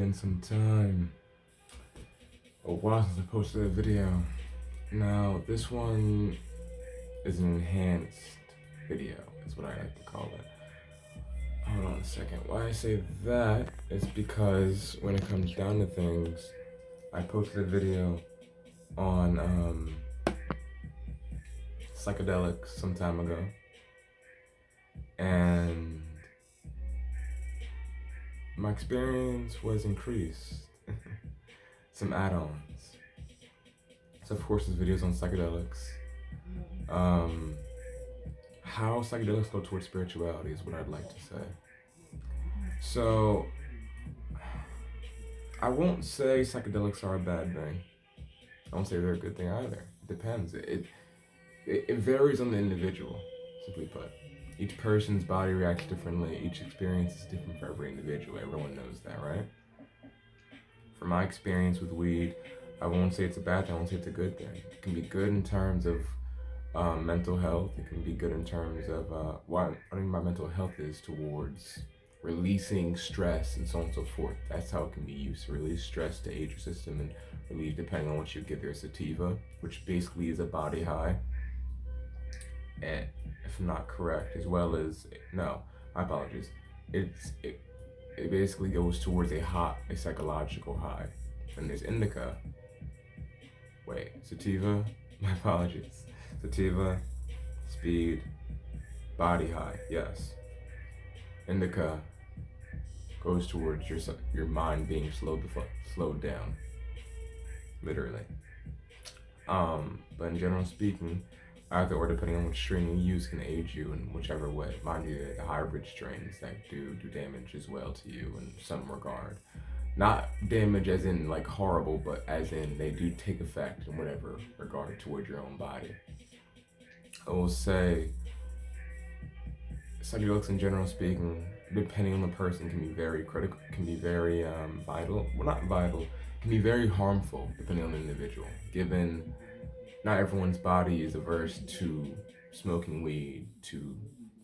been some time, a while since I posted a video. Now, this one is an enhanced video, is what I like to call it. Hold on a second. Why I say that is because when it comes down to things, I posted a video on psychedelics some time ago, and my experience was increased. Some add-ons. So of course, this video's on psychedelics. How psychedelics go towards spirituality is what I'd like to say. So, I won't say psychedelics are a bad thing. I won't say they're a good thing either. It depends. It varies on the individual, simply put. Each person's body reacts differently. Each experience is different for every individual. Everyone knows that, right? From my experience with weed, I won't say it's a bad thing. I won't say it's a good thing. It can be good in terms of mental health. It can be good in terms of what I mean by mental health is towards releasing stress and so on and so forth. That's how it can be used to release stress to aid your system and relieve, depending on what you get there, sativa, which basically is a body high. And if I'm not correct, as well as no, my apologies. It basically goes towards a psychological high. And there's indica. Wait, sativa. My apologies. Sativa, speed, body high. Yes. Indica goes towards your mind being slowed down, literally. But in general speaking, either or depending on which strain you use can aid you in whichever way. Mind you, the hybrid strains that do damage as well to you in some regard. Not damage as in like horrible, but as in they do take effect in whatever regard towards your own body. I will say psychedelics in general speaking, depending on the person, can be very critical, can be very vital. Well, not vital, can be very harmful depending on the individual. Given not everyone's body is averse to smoking weed, to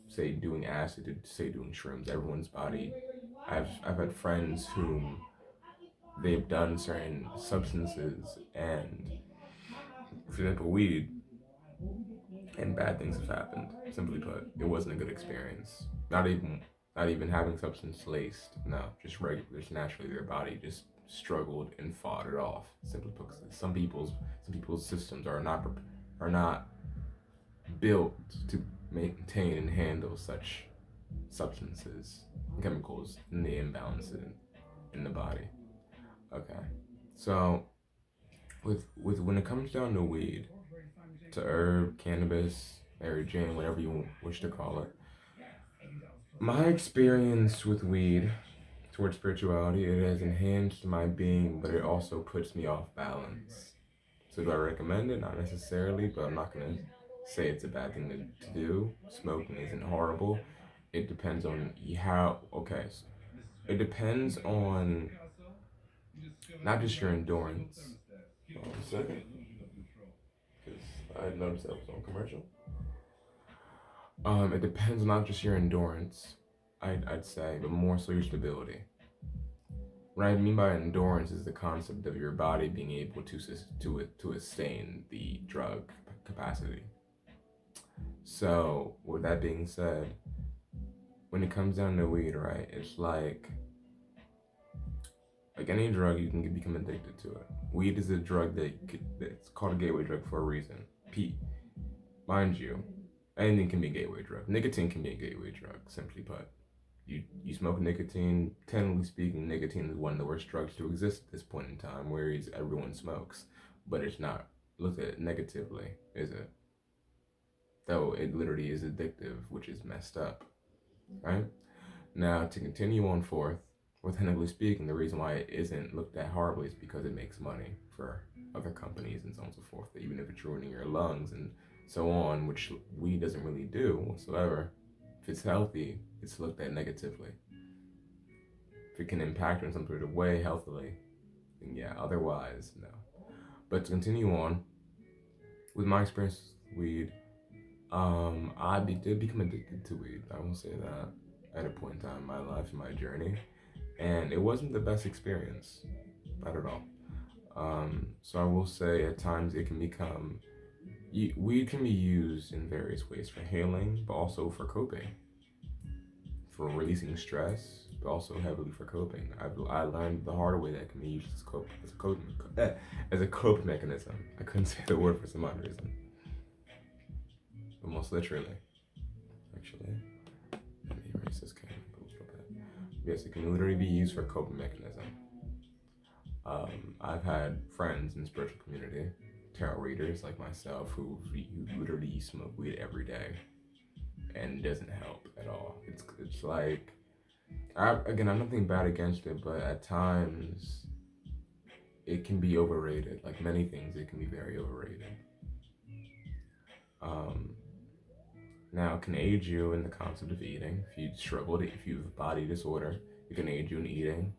say doing acid, to say doing shrooms. Everyone's body. I've had friends whom they've done certain substances and, for example, weed, and bad things have happened. Simply put, it wasn't a good experience. Not even having substance laced. No, just regular. Just naturally, their body just struggled and fought it off. Simply put, some people's systems are not built to maintain and handle such substances, chemicals, and the imbalance in the body. Okay, so with when it comes down to weed, to herb, cannabis, Mary Jane, whatever you wish to call it. My experience with weed towards spirituality, it has enhanced my being, but it also puts me off balance. So do I recommend it? Not necessarily, but I'm not gonna say it's a bad thing to do. Smoking isn't horrible. It depends on how. Okay, so it depends on not just your endurance. Hold on a second, because I noticed that was on commercial. It depends on not just your endurance, I'd say, but more so your stability. What I mean by endurance is the concept of your body being able to sustain the drug capacity. So, with that being said, when it comes down to weed, right, it's like any drug, you can become addicted to it. Weed is a drug that's called a gateway drug for a reason. Mind you, anything can be a gateway drug. Nicotine can be a gateway drug, simply put. You smoke nicotine, technically speaking, nicotine is one of the worst drugs to exist at this point in time, whereas everyone smokes. But it's not looked at negatively, is it? Though it literally is addictive, which is messed up, right? Now, to continue on forth, with technically speaking, the reason why it isn't looked at horribly is because it makes money for other companies and so on and so forth. Even if it's ruining your lungs and so on, which weed doesn't really do whatsoever. If it's healthy, it's looked at negatively. If it can impact you in some sort of way healthily, then yeah, otherwise, no. But to continue on, with my experience with weed, did become addicted to weed. I will say that at a point in time in my life, in my journey. and it wasn't the best experience, not at all. So I will say at times it can become, weed can be used in various ways for healing, but also for coping, for releasing stress, but also heavily for coping. I learned the hard way that it can be used as a cope mechanism. I couldn't say the word for some odd reason, but most literally, actually. Let me erase this camera. Yes, it can literally be used for coping mechanism. I've had friends in the spiritual community, tarot readers like myself, who literally smoke weed every day, and it doesn't help at all. It's like, I'm nothing bad against it, but at times it can be overrated. Like many things, it can be very overrated. Um, Now, it can aid you in the concept of eating. If you struggle, if you have a body disorder, it can aid you in eating,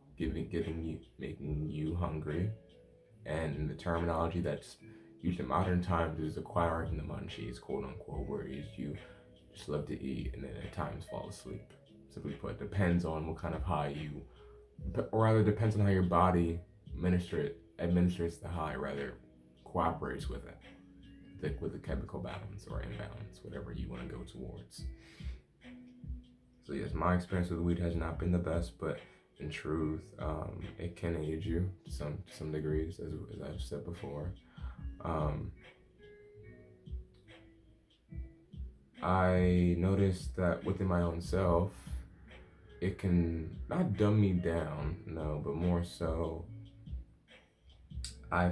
making you hungry. And in the terminology that's used in modern times is acquiring the munchies, quote unquote, where you just love to eat and then at times fall asleep. Simply put, depends on what kind of high or rather depends on how your body administers the high, rather cooperates with it, with the chemical balance or imbalance, whatever you want to go towards. So yes, my experience with weed has not been the best, but in truth, it can aid you to some degrees, as I've said before. Um, I noticed that within my own self, it can not dumb me down, no, but more so, I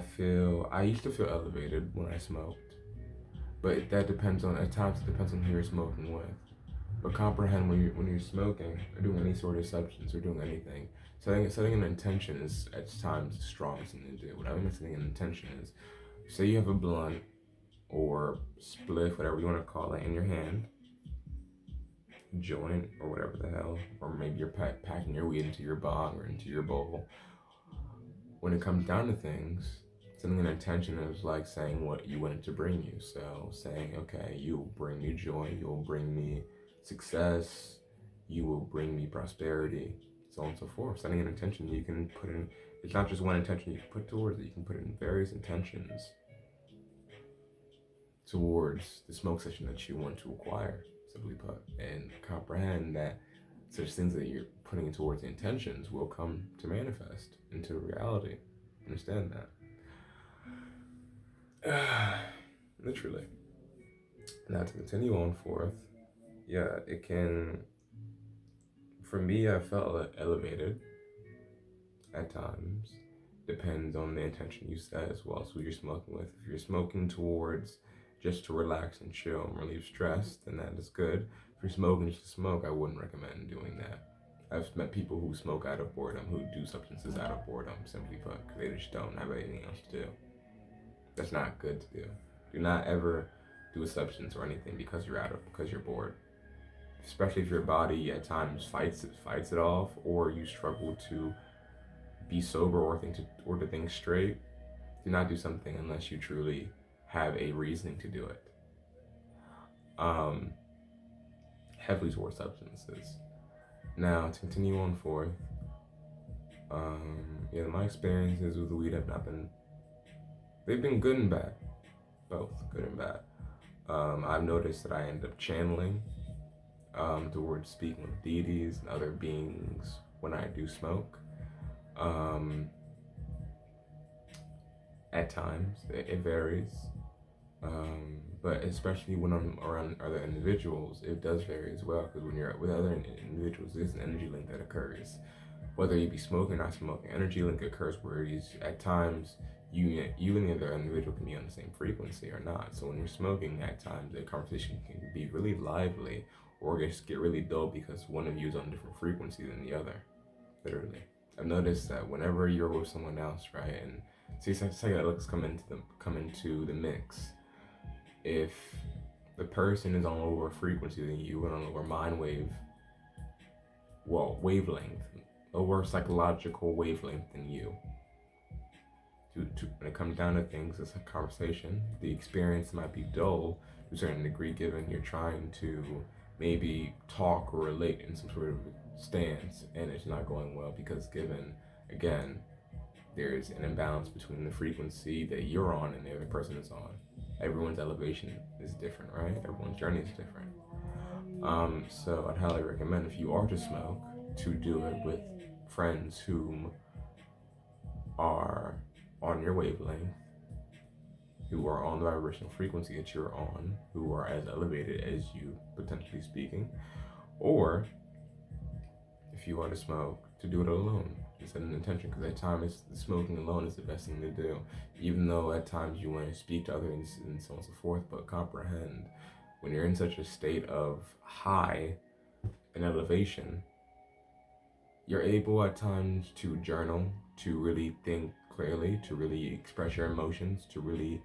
used to feel elevated when I smoked, but that depends on, at times it depends on who you're smoking with. But comprehend when you're smoking or doing any sort of substance or doing anything, setting an intention is at times the strongest thing to do. What I mean by setting an intention is, say you have a blunt or spliff, whatever you want to call it, in your hand, joint or whatever the hell, or maybe you're packing your weed into your bong or into your bowl. When it comes down to things, setting an intention is like saying what you want it to bring you. So saying, okay, you'll bring me joy, you'll bring me success, you will bring me prosperity, so on and so forth. Setting an intention you can put in, it's not just one intention you can put towards it, you can put in various intentions towards the smoke session that you want to acquire, simply put, and comprehend that such things that you're putting towards the intentions will come to manifest into reality. Understand that. Literally. Now to continue on forth, yeah, it can, for me, I felt elevated at times. Depends on the intention you set as well as who you're smoking with. If you're smoking towards just to relax and chill and relieve stress, then that is good. If you're smoking just to smoke, I wouldn't recommend doing that. I've met people who smoke out of boredom, who do substances out of boredom, simply put, because they just don't have anything else to do. That's not good to do. Do not ever do a substance or anything because you're bored. Especially if your body at times fights it off, or you struggle to be sober or to think straight. Do not do something unless you truly have a reasoning to do it. Heavily towards substances. Now to continue on forth. Yeah, my experiences with the weed have not been. They've been good and bad, both good and bad. I've noticed that I end up channeling towards speaking with deities and other beings when I do smoke. At times, it varies. But especially when I'm around other individuals, it does vary as well. Because when you're with other individuals, there's an energy link that occurs. Whether you be smoking or not smoking, energy link occurs where at times you and the other individual can be on the same frequency or not. So when you're smoking, at times the conversation can be really lively or just get really dull because one of you is on a different frequency than the other. Literally, I've noticed that whenever you're with someone else, right, and see psychedelics come into the mix, if the person is on a lower frequency than you and on a lower wavelength, lower psychological wavelength than you. When it comes down to things, it's a conversation. The experience might be dull to a certain degree, given you're trying to maybe talk or relate in some stance and it's not going well because given again there's an imbalance between the frequency that you're on and the other person is on. Everyone's elevation is different, right? Everyone's journey is different. So I'd highly recommend if you are to smoke to do it with friends whom are on your wavelength, who are on the vibrational frequency that you're on, who are as elevated as you, potentially speaking, or if you are to smoke, to do it alone. Just set an intention, because at times smoking alone is the best thing to do. Even though at times you want to speak to others and so on and so forth, but comprehend when you're in such a state of high and elevation, you're able at times to journal, to really think clearly, to really express your emotions, to really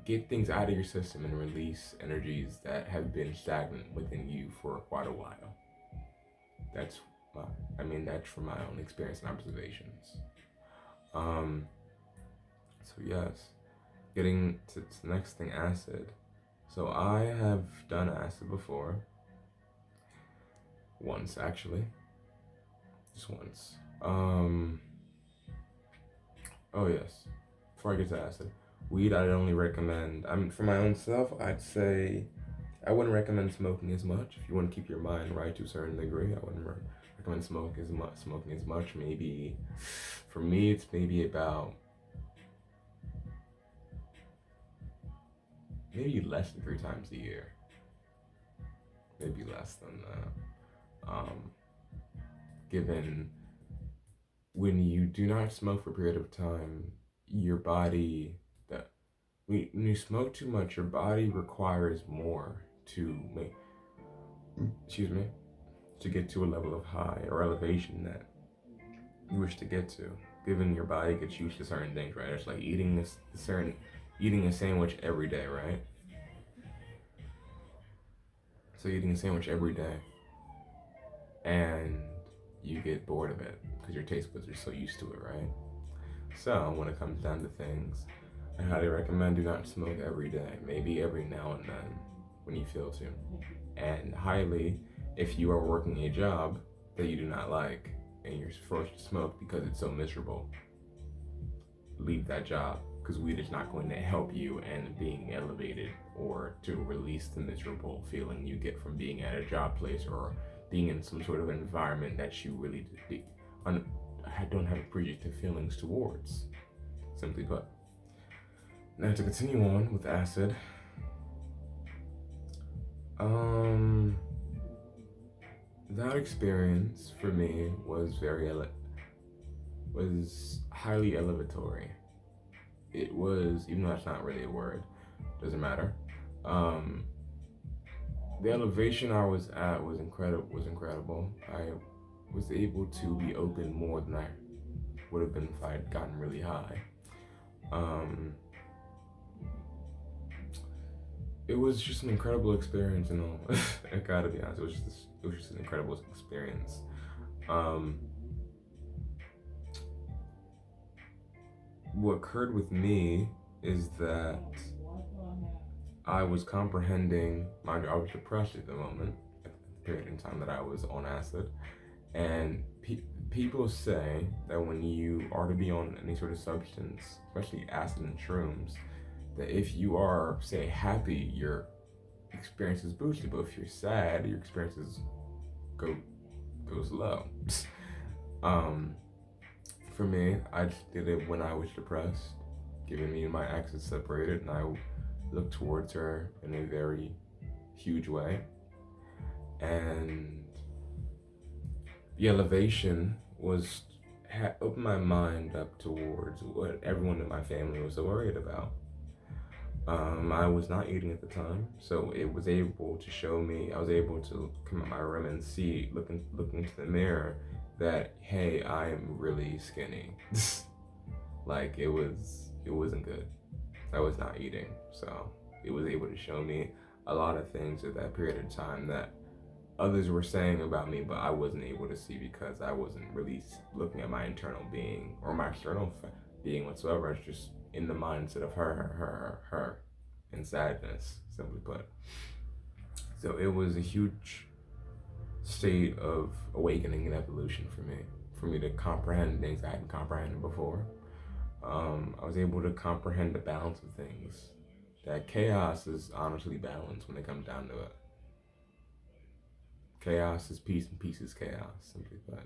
get things out of your system and release energies that have been stagnant within you for quite a while. That's that's from my own experience and observations. So yes, getting to the next thing, acid. So I have done acid before. Once, actually. Just once. Oh yes. Before I get to acid, weed I'd only recommend. For my own self, I'd say I wouldn't recommend smoking as much. If you want to keep your mind right to a certain degree, I wouldn't recommend smoking as much. Maybe for me, it's maybe about less than 3 times a year. Maybe less than that. Given when you do not smoke for a period of time, your body when you smoke too much, your body requires more to make to get to a level of high or elevation that you wish to get to. Given your body gets used to certain things, right? It's like eating a sandwich every day, right? So eating a sandwich every day, and you get bored of it because your taste buds are so used to it, right? So when it comes down to things, I highly recommend do not smoke every day. Maybe every now and then when you feel to. And highly, if you are working a job that you do not like and you're forced to smoke because it's so miserable, leave that job, because weed is not going to help you in being elevated or to release the miserable feeling you get from being at a job place or being in some sort of environment that you really don't have appreciative feelings towards, simply put. Now to continue on with acid, that experience for me was was highly elevatory. It was, even though that's not really a word, doesn't matter. The elevation I was at was incredible. I was able to be open more than I would have been if I had gotten really high. It was just an incredible experience, and all. I gotta be honest, it was just an incredible experience. What occurred with me is that I was comprehending, mind you, I was depressed at the moment, at the period in time that I was on acid, and people say that when you are to be on any sort of substance, especially acid and shrooms, that if you are, say, happy, your experience is boosted, but if you're sad, your experiences goes low. For me, I just did it when I was depressed, given me and my ex is separated, and I looked towards her in a very huge way. And the elevation opened my mind up towards what everyone in my family was so worried about. I was not eating at the time, so it was able to show me. I was able to come in my room and see, looking into the mirror, that hey, I am really skinny. Like it wasn't good. I was not eating, so it was able to show me a lot of things at that period of time that others were saying about me, but I wasn't able to see because I wasn't really looking at my internal being or my external being whatsoever. I was just in the mindset of her, and sadness, simply put. So it was a huge state of awakening and evolution for me to comprehend things I hadn't comprehended before. I was able to comprehend the balance of things. That chaos is honestly balance when it comes down to it. Chaos is peace and peace is chaos, simply put.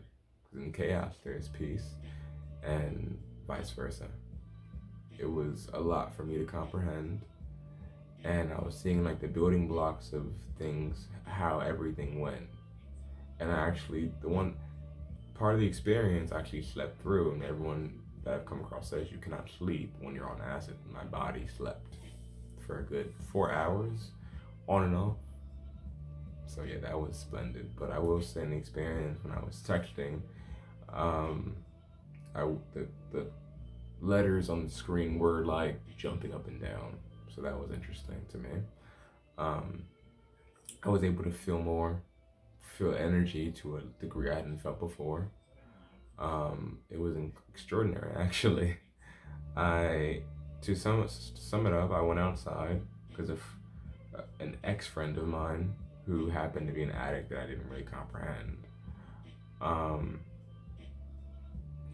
Because in chaos there is peace, and vice versa. It was a lot for me to comprehend, and I was seeing like the building blocks of things, how everything went. And I actually, the one part of the experience I actually slept through, and everyone that I've come across says you cannot sleep when you're on acid. My body slept for a good 4 hours on and off. So yeah, that was splendid. But I will say in the experience when I was texting, um, the letters on the screen were like jumping up and down. So that was interesting to me. Um, I was able to feel energy to a degree I hadn't felt before. It was extraordinary, actually. To sum it up, I went outside because of an ex-friend of mine who happened to be an addict that I didn't really comprehend. Um,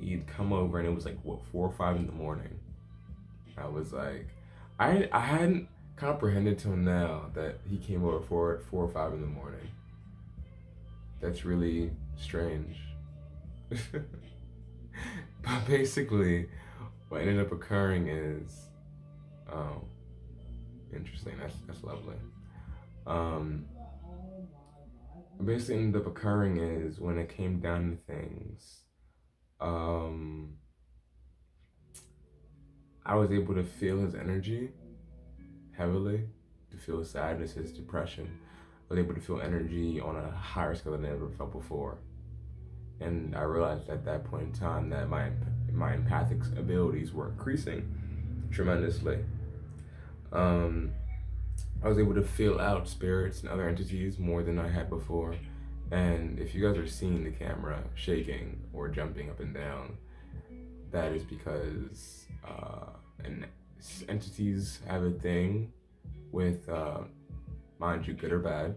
He'd come over and it was like, what, 4 or 5 in the morning. I was like, I hadn't comprehended till now that he came over at 4 or 5 in the morning. That's really strange. But basically, what ended up occurring is, oh, interesting. That's lovely. Basically, ended up occurring is when it came down to things. I was able to feel his energy heavily, to feel his sadness, his depression. I was able to feel energy on a higher scale than I ever felt before. And I realized at that point in time that my empathic abilities were increasing tremendously. I was able to feel out spirits and other entities more than I had before. And if you guys are seeing the camera shaking or jumping up and down, that is because entities have a thing with, mind you, good or bad,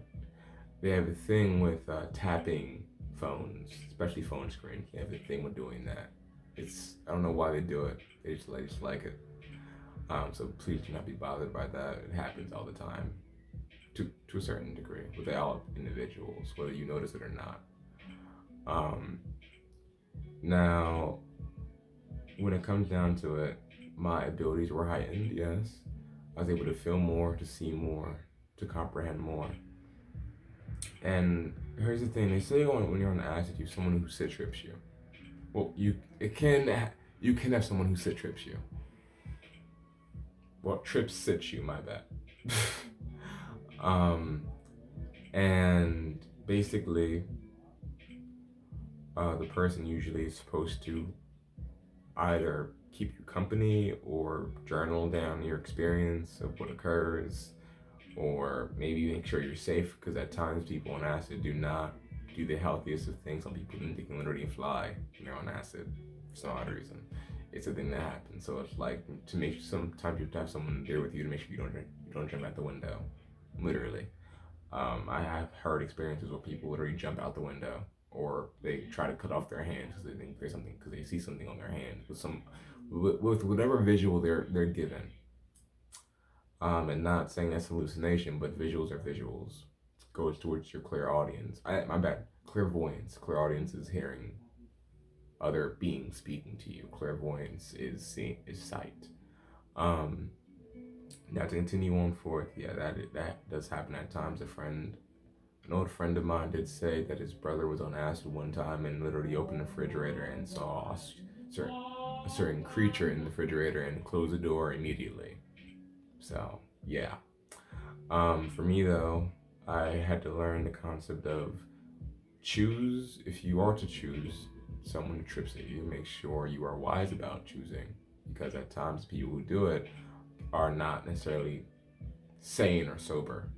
they have a thing with tapping phones, especially phone screens. They have a thing with doing that. I don't know why they do it. They just like it. So please do not be bothered by that. It happens all the time, to a certain degree, with all individuals, whether you notice it or not. Now, when it comes down to it, my abilities were heightened. Yes, I was able to feel more, to see more, to comprehend more. And here's the thing: they say when you're on acid, you have someone who sit trips you. Well, you can have someone who sit trips you. Well, trips sit you, my bad. And basically, the person usually is supposed to either keep you company or journal down your experience of what occurs, or maybe make sure you're safe, because at times people on acid do not do the healthiest of things. Some people think they can literally fly when they're on acid for some odd reason. It's a thing that happens. So it's like, to make sure, sometimes you have to have someone there with you to make sure you don't jump out the window, literally. I have heard experiences where people literally jump out the window, or they try to cut off their hands because they think there's something, because they see something on their hand with whatever visual they're given. And not saying that's hallucination, but visuals are visuals. It goes towards your clairaudience. My bad. Clairvoyance. Clairaudience is hearing other beings speaking to you. Clairvoyance is sight. Now to continue on forth, yeah, that does happen at times. An old friend of mine did say that his brother was on acid one time and literally opened the refrigerator and saw a certain creature in the refrigerator and closed the door immediately. So yeah. For me though, I had to learn the concept of if you are to choose someone who trips at you, make sure you are wise about choosing, because at times people who do it are not necessarily sane or sober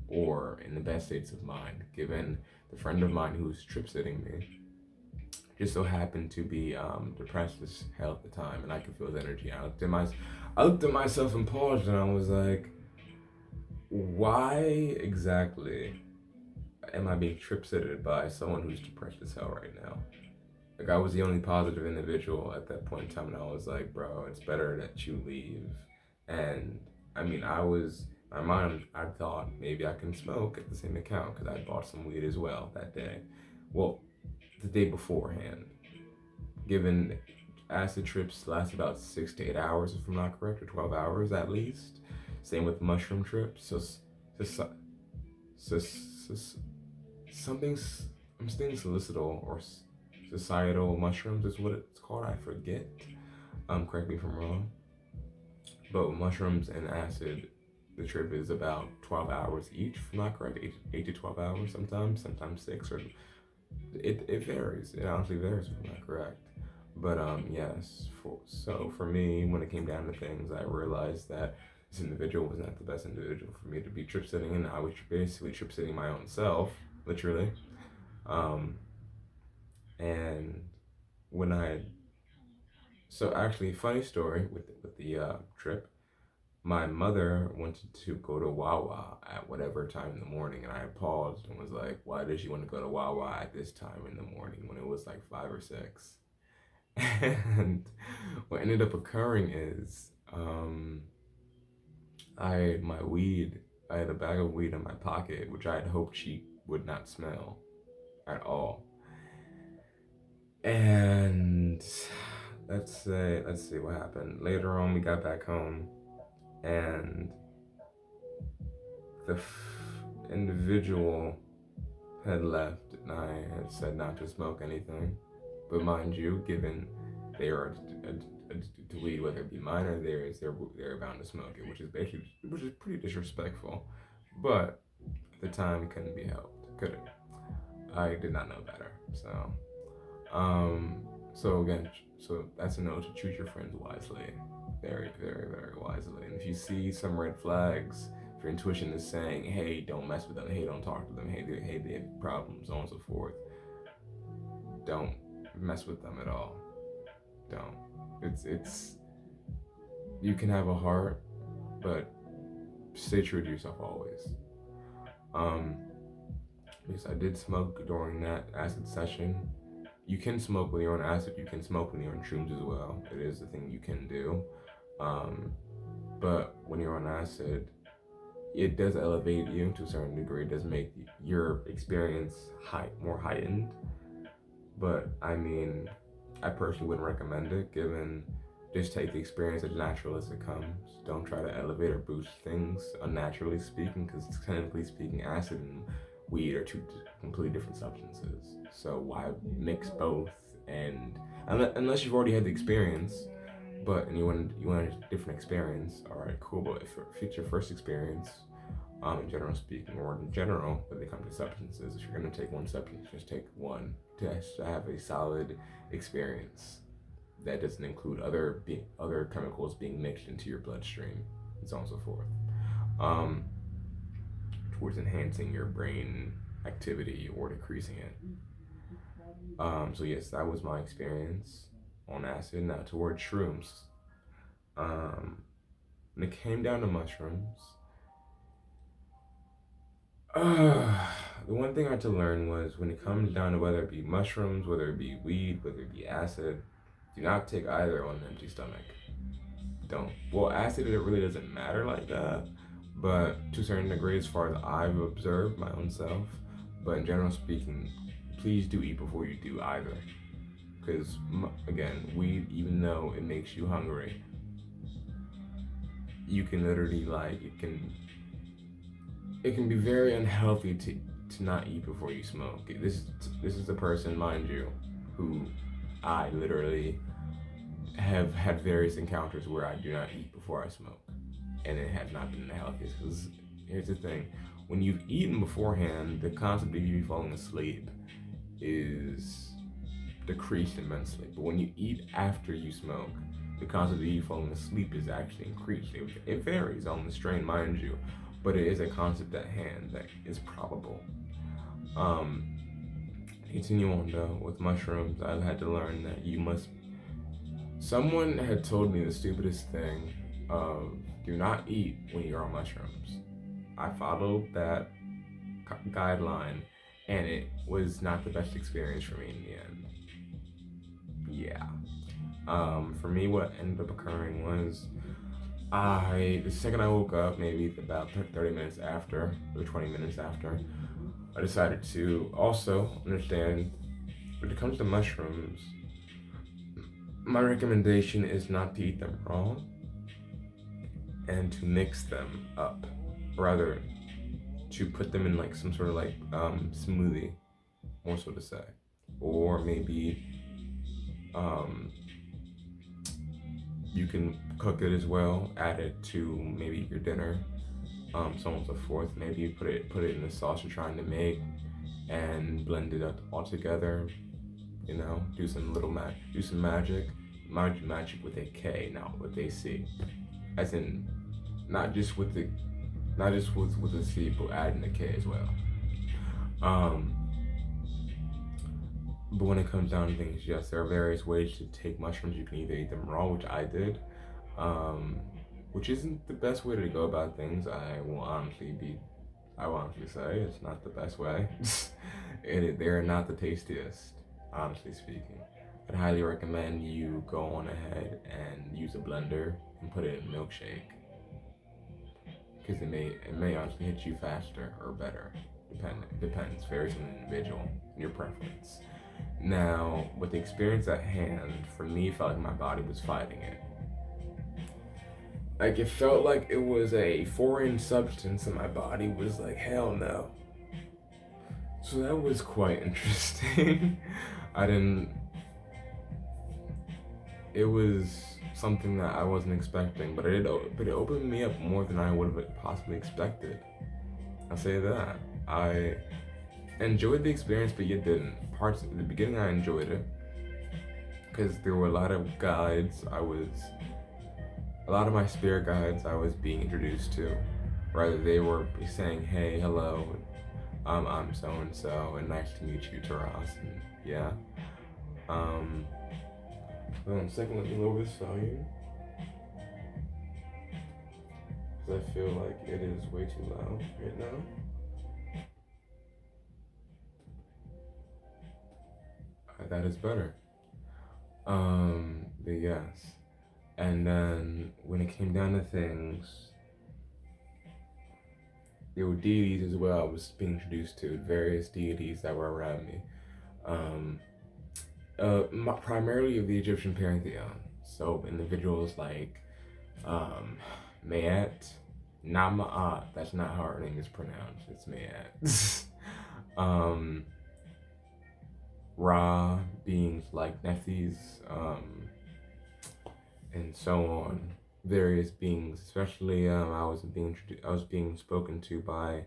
or in the best states of mind. Given the friend of mine who's trip sitting me just so happened to be depressed as hell at the time, and I could feel his energy. I looked at myself and paused, and I was like, why exactly? am I being trip sitted by someone who's depressed as hell right now? Like, I was the only positive individual at that point in time, and I was like, bro, it's better that you leave. And I mean, my mind, I thought maybe I can smoke at the same account because I bought some weed as well that day. Well, the day beforehand, given acid trips last about 6 to 8 hours, if I'm not correct, or 12 hours at least. Same with mushroom trips. So, so, so something, I'm saying solicital or societal mushrooms is what it's called. I forget. Correct me if I'm wrong. But mushrooms and acid, the trip is about 12 hours each, if I'm not correct. 8 to 12 hours sometimes 6, or it varies. It honestly varies if I'm not correct. But yes, so for me, when it came down to things, I realized that this individual was not the best individual for me to be trip sitting, and I was basically trip sitting my own self, literally. Um, and when I so actually, funny story with the trip. My mother wanted to go to Wawa at whatever time in the morning, and I paused and was like, "Why did she want to go to Wawa at this time in the morning when it was like 5 or 6?" And what ended up occurring is, I had my weed. I had a bag of weed in my pocket, which I had hoped she would not smell at all. And let's see what happened. Later on, we got back home, and the individual had left, and I had said not to smoke anything. But mind you, given they are to weed, whether it be mine or theirs, they're bound to smoke it, which is pretty disrespectful. But at the time, it couldn't be helped. Couldn't. I did not know better. So again, so that's a note to choose your friends wisely, very, very, very wisely. And if you see some red flags, if your intuition is saying, "Hey, don't mess with them. Hey, don't talk to them. Hey, they have problems, so on and so forth," don't mess with them at all. Don't. It's you can have a heart, but stay true to yourself always. Um, because I did smoke during that acid session. You can smoke when you're on acid. You can smoke when you're on shrooms as well. It is a thing you can do. Um, but when you're on acid, it does elevate you to a certain degree. It does make your experience more heightened. But I mean, I personally wouldn't recommend it. Given, just take the experience as natural as it comes. Don't try to elevate or boost things unnaturally speaking, because technically speaking, acid and weed are two completely different substances. So why mix both? And unless you've already had the experience, and you want a different experience, all right, cool. But if it's your first experience, in general speaking, or in general, when they come to substances, if you're gonna take one substance, just take one to have a solid experience that doesn't include other chemicals being mixed into your bloodstream, and so on and so forth. Um, Towards enhancing your brain activity or decreasing it. So yes, that was my experience on acid. Now toward shrooms. When it came down to mushrooms, the one thing I had to learn was, when it comes down to whether it be mushrooms, whether it be weed, whether it be acid, do not take either on an empty stomach. Don't. Well, acid, it really doesn't matter like that, but to a certain degree, as far as I've observed my own self. But in general speaking, please do eat before you do either. Because, again, weed, even though it makes you hungry, you can literally, it can be very unhealthy to not eat before you smoke. This is a person, mind you, who I literally have had various encounters where I do not eat before I smoke, and it has not been the healthiest. Because here's the thing: when you've eaten beforehand, the concept of you falling asleep is decreased immensely. But when you eat after you smoke, the concept of you falling asleep is actually increased. It varies on the strain, mind you, but it is a concept at hand that is probable. Continue on though with mushrooms. I've had to learn that you must. Someone had told me the stupidest thing of, do not eat when you're on mushrooms. I followed that guideline, and it was not the best experience for me in the end. Yeah. For me, what ended up occurring was the second I woke up, maybe about 30 minutes after, or 20 minutes after, I decided to also understand when it comes to mushrooms, my recommendation is not to eat them raw and to mix them up. Rather, to put them in like some sort of like smoothie, more so to say. Or maybe um, you can cook it as well, add it to maybe your dinner, so on and so forth. Maybe you put it in the sauce you're trying to make and blend it up all together. You know, do some magic. Mind you, magic with a K, not with a C. As in, not just with the, not just with a C, but adding a K as well. Um, but when it comes down to things, yes, there are various ways to take mushrooms. You can either eat them raw, which I did, um, which isn't the best way to go about things. I will honestly say it's not the best way. They're not the tastiest, honestly speaking. I'd highly recommend you go on ahead and use a blender and put it in a milkshake because it may honestly hit you faster or better. Depends. Varies from the individual and your preference. Now, with the experience at hand, for me, it felt like my body was fighting it. Like it felt like it was a foreign substance, and my body was like, hell no. So that was quite interesting. I didn't. It was something that I wasn't expecting, but it opened me up more than I would have possibly expected. I'll say that. I enjoyed the experience, but yet didn't. Parts at the beginning, I enjoyed it because there were a lot of guides. A lot of my spirit guides I was being introduced to. Rather, they were saying, "Hey, hello, I'm so and so, and nice to meet you, Taras." And yeah. Hold on a second, let me lower this volume because I feel like it is way too loud right now. That is better. But yes. And then when it came down to things, there were deities as well. I was being introduced to various deities that were around me. Um, Primarily of the Egyptian pantheon. So individuals like Mayat, not Ma'at. That's not how her name is pronounced. It's Mayat. um, Ra beings like Nephthys, and so on. Various beings, especially I was being spoken to by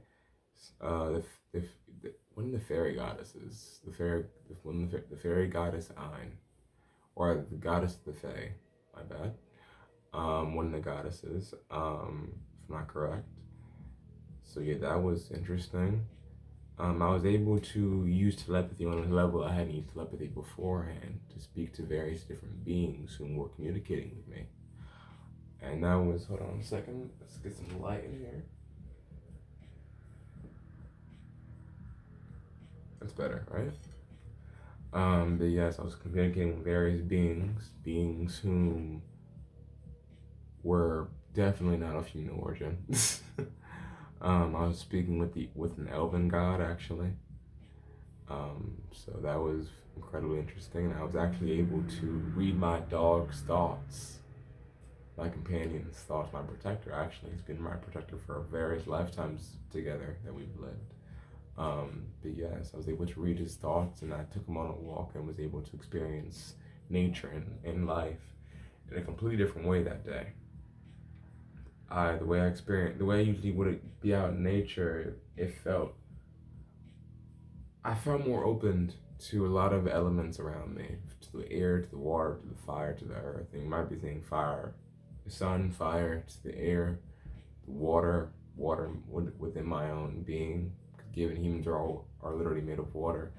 one of the fairy goddesses, the fairy goddess Ain, or the goddess of the Fae. My bad. One of the goddesses, if I'm not correct. So yeah, that was interesting. I was able to use telepathy on a level I hadn't used telepathy beforehand to speak to various different beings who were communicating with me. And that was, hold on a second, let's get some light in here. That's better, right? But yes, I was communicating with various beings whom were definitely not of human origin. I was speaking with an elven god actually. So that was incredibly interesting, and I was actually able to read my dog's thoughts, my companion's thoughts, my protector. Actually, he's been my protector for various lifetimes together that we've lived. But yes, I was able to read his thoughts, and I took him on a walk and was able to experience nature and life in a completely different way that day. The way I usually would be out in nature, I felt more open to a lot of elements around me, to the air, to the water, to the fire, to the earth. And you might be saying fire, the sun, fire, to the air, the water within my own being, given humans are literally made of water,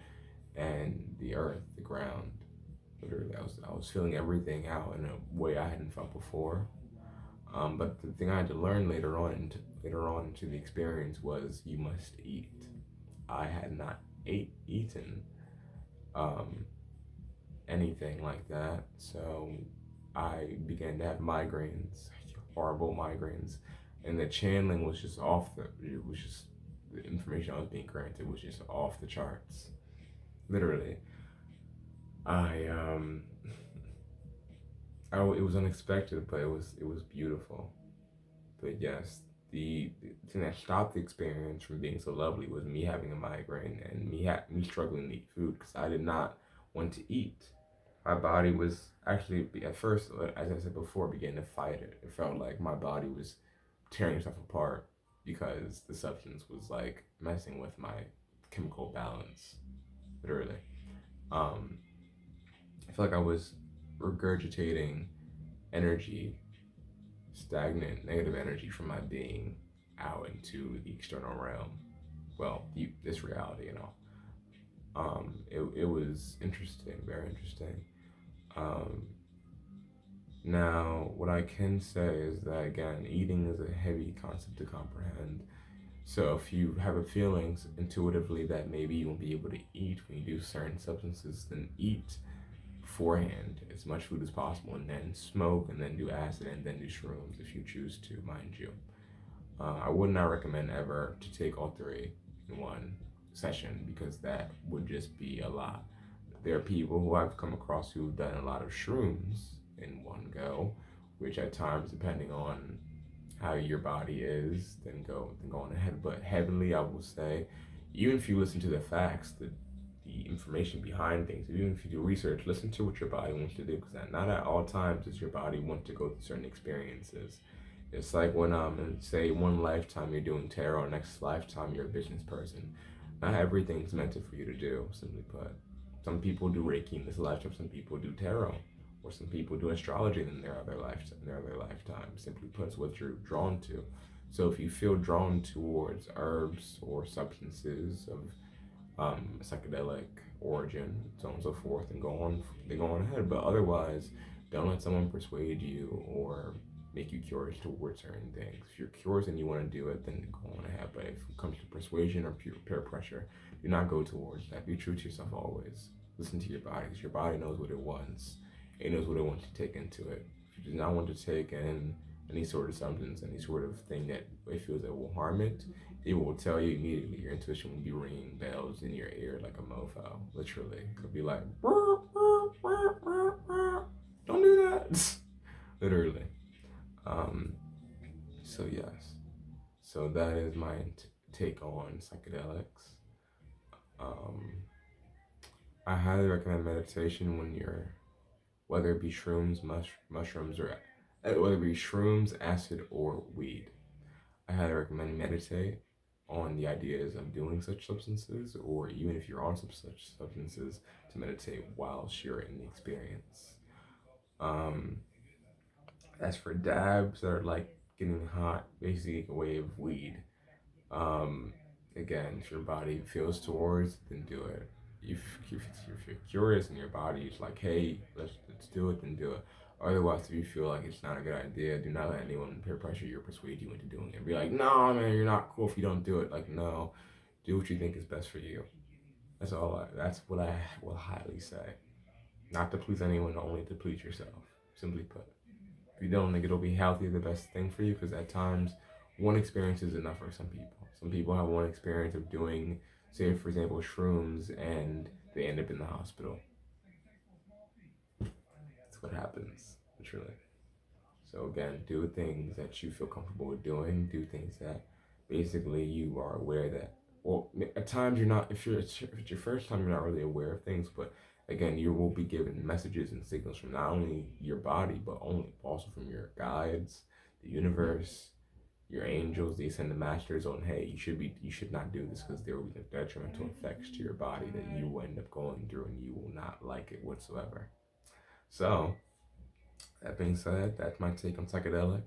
and the earth, the ground. Literally, I was feeling everything out in a way I hadn't felt before. But the thing I had to learn later on into the experience was you must eat. I had not eaten um, anything like that. So I began to have migraines, horrible migraines, and the channeling was just off the. It was just the information I was being granted was just off the charts. Literally, I it was unexpected, but it was beautiful. But yes, the thing that stopped the experience from being so lovely was me having a migraine and me struggling to eat food because I did not want to eat. My body was actually at first, as I said before, began to fight it. It felt like my body was tearing itself apart because the substance was like messing with my chemical balance, literally. Um, I felt like I was regurgitating energy, stagnant, negative energy from my being out into the external realm. Well, this reality and all. It was interesting, very interesting. Um, Now, what I can say is that again, eating is a heavy concept to comprehend. So, if you have a feeling intuitively that maybe you won't be able to eat when you do certain substances, then eat beforehand as much food as possible, and then smoke, and then do acid, and then do shrooms if you choose to, mind you. I would not recommend ever to take all three in one session because that would just be a lot. There are people who I've come across who've done a lot of shrooms in one go, which at times, depending on how your body is, then go on ahead. But heavily, I will say, even if you listen to the facts, the information behind things, even if you do research, listen to what your body wants to do, because not at all times does your body want to go through certain experiences. It's like when say one lifetime you're doing tarot, next lifetime you're a business person. Not everything's meant for you to do. Simply put, some people do Reiki in this lifetime. Some people do tarot, or some people do astrology in their other lifetime. Simply put, it's what you're drawn to. So if you feel drawn towards herbs or substances of psychedelic origin, so on and so forth, and they go on ahead. But otherwise, don't let someone persuade you or make you curious towards certain things. If you're curious and you want to do it, then go on ahead. But if it comes to persuasion or peer pressure, do not go towards that. Be true to yourself always. Listen to your body, because your body knows what it wants. It knows what it wants to take into it. If you do not want to take in any sort of substance, any sort of thing that it feels that will harm it, it will tell you immediately. Your intuition will be ringing bells in your ear like a mofo. Literally, it'll be like, don't do that. Literally. Um. So yes. So that is my take on psychedelics. Um. I highly recommend meditation when you're, whether it be mushrooms, or whether it be shrooms, acid, or weed. I highly recommend meditate on the ideas of doing such substances, or even if you're on some such substances, to meditate whilst you're in the experience. Um, as for dabs that are like getting hot, basically a way of weed. Um, Again, if your body feels towards, then do it. If you're curious and your body is like, hey, let's do it, then do it. Otherwise, if you feel like it's not a good idea, do not let anyone peer pressure you or persuade you into doing it. Be like, no, man, you're not cool if you don't do it. Like, no, do what you think is best for you. That's what I will highly say. Not to please anyone, only to please yourself. Simply put. If you don't think it'll be healthy, the best thing for you, because at times one experience is enough for some people. Some people have one experience of doing, say, for example, shrooms, and they end up in the hospital. That's what happens, literally. So again, do things that you feel comfortable with doing. Do things that basically you are aware that. Well, at times you're not. If it's your first time, you're not really aware of things. But again, you will be given messages and signals from not only your body, but also from your guides, the universe, your angels. They send the masters on, hey, you should not do this because there will be detrimental effects to your body that you will end up going through, and you will not like it whatsoever. So that being said, that's my take on psychedelics.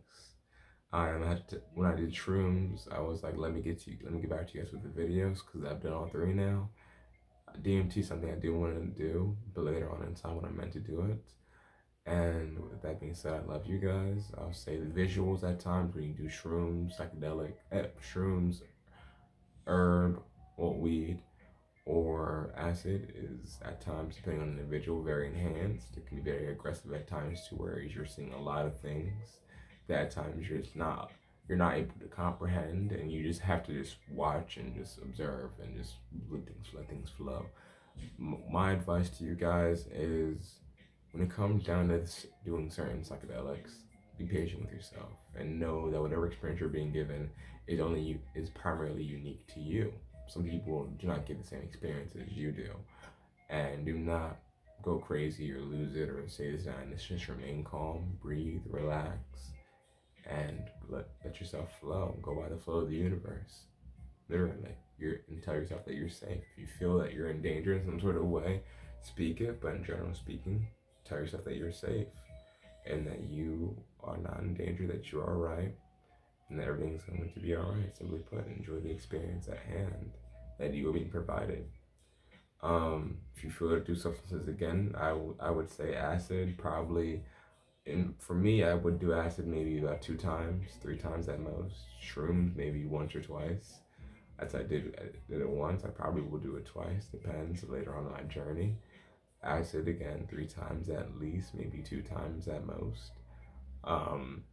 When I did shrooms, I was like, let me get back to you guys with the videos because I've done all three now. DMT is something I do want to do, but later on in time when I'm meant to do it. And with that being said, I love you guys. I'll say the visuals at times when you do shrooms, shrooms, herb, or weed, or acid is at times, depending on the individual, very enhanced. It can be very aggressive at times to where you're seeing a lot of things that at times you're not able to comprehend, and you just have to just watch and just observe and just let things flow. My advice to you guys is when it comes down to doing certain psychedelics, be patient with yourself and know that whatever experience you're being given is primarily unique to you. Some people do not get the same experience as you do, and do not go crazy or lose it or say this and that. Just remain calm, breathe, relax, and let yourself flow. Go by the flow of the universe. Literally, and tell yourself that you're safe. If you feel that you're in danger in some sort of way, speak it. But in general speaking, tell yourself that you're safe and that you are not in danger. That you're all right, and that everything's going to be all right. Simply put, enjoy the experience at hand that you are being provided. If you feel to do substances again, I would say acid probably. And for me, I would do acid maybe about 2 times, 3 times at most. Shrooms maybe once or twice. As I did it once, I probably will do it twice. Depends later on my journey. Acid again 3 times at least, maybe 2 times at most. Um,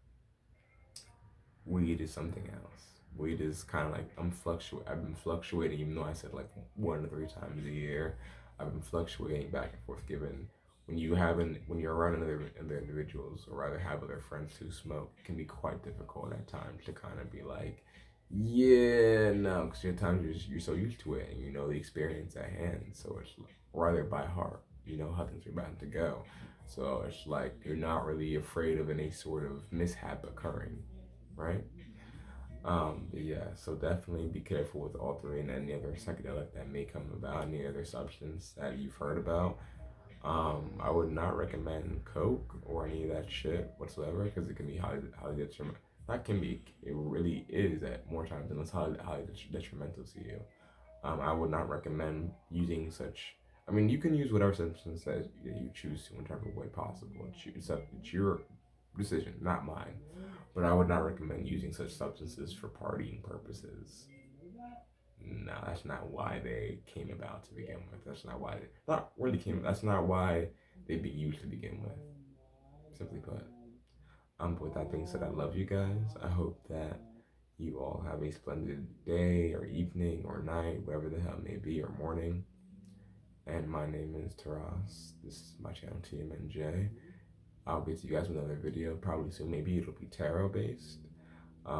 Weed is something else. Weed is kind of like I've been fluctuating, even though I said like 1 to 3 times a year. I've been fluctuating back and forth. Given when you're around other individuals, or rather have other friends who smoke, it can be quite difficult at times to kind of be like, yeah, no, because at times you're so used to it and you know the experience at hand, so it's rather by heart. You know how things are about to go, so it's like you're not really afraid of any sort of mishap occurring, right? But yeah, so definitely be careful with altering any other psychedelic that may come about, any other substance that you've heard about. I would not recommend coke or any of that shit whatsoever because it can be highly detrimental. That can be, it really is at more times, and it's highly detrimental to you. I would not recommend using such. I mean, you can use whatever substance that you choose to in whatever way possible. It's your decision, not mine. But I would not recommend using such substances for partying purposes. No, that's not why they came about to begin with. That's not why not really came. That's not why they be used to begin with. Simply put. With that being said, I love you guys. I hope that you all have a splendid day or evening or night, whatever the hell it may be, or morning. And my name is Taras. This is my channel, TMNJ. I'll get to you guys with another video probably soon. Maybe it'll be tarot based.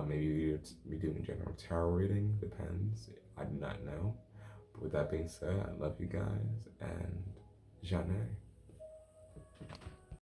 Maybe it's me doing a general tarot reading. Depends. I do not know. But with that being said, I love you guys and Jane.